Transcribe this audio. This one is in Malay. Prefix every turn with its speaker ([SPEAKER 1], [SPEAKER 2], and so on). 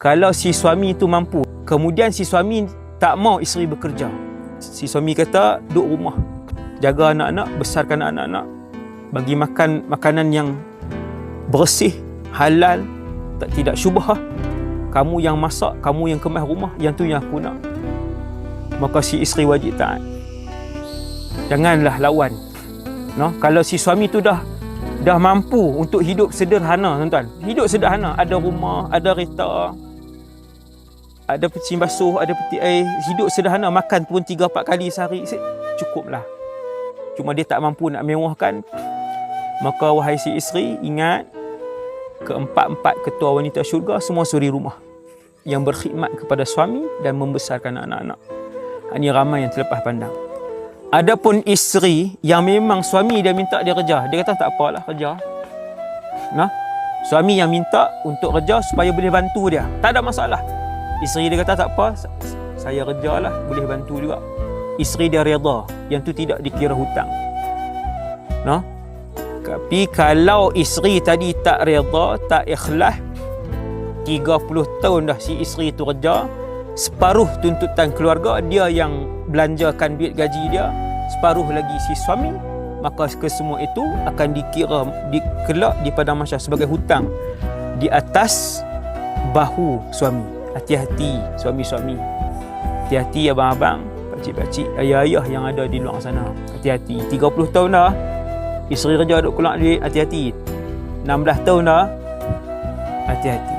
[SPEAKER 1] Kalau si suami tu mampu, kemudian si suami tak mau isteri bekerja, si suami kata duduk rumah, jaga anak-anak, besarkan anak-anak, bagi makan makanan yang bersih, halal, tidak syubhah, kamu yang masak, kamu yang kemas rumah, yang tu yang aku nak, maka si isteri wajib taat. Janganlah lawan. No? Kalau si suami tu dah mampu untuk hidup sederhana, tuan-tuan, hidup sederhana, ada rumah, ada kereta, ada peci basuh, ada peti air, hidup sederhana, makan pun 3-4 kali sehari, cukuplah. Cuma dia tak mampu nak mewahkan, maka wahai si isteri, ingat, keempat-empat ketua wanita syurga semua suri rumah yang berkhidmat kepada suami dan membesarkan anak-anak. Ini ramai yang terlepas pandang. Adapun isteri yang memang suami dia minta dia kerja, dia kata tak apalah kerja. Nah, suami yang minta untuk kerja supaya boleh bantu dia, tak ada masalah. Isteri dia kata tak apa, saya kerjalah, boleh bantu juga. Isteri dia redha, yang tu tidak dikira hutang. Nah, tapi kalau isteri tadi tak redha, tak ikhlas, 30 tahun dah si isteri tu kerja, separuh tuntutan keluarga dia yang belanjakan duit gaji dia, separuh lagi si suami, maka kesemua itu akan dikira kelak di padang mahsyar sebagai hutang di atas bahu suami. Hati-hati suami-suami, hati-hati abang-abang, pakcik-pakcik, ayah-ayah yang ada di luar sana, hati-hati. 30 tahun dah isteri kerja duk keluar duit, hati-hati. 16 tahun dah, hati-hati.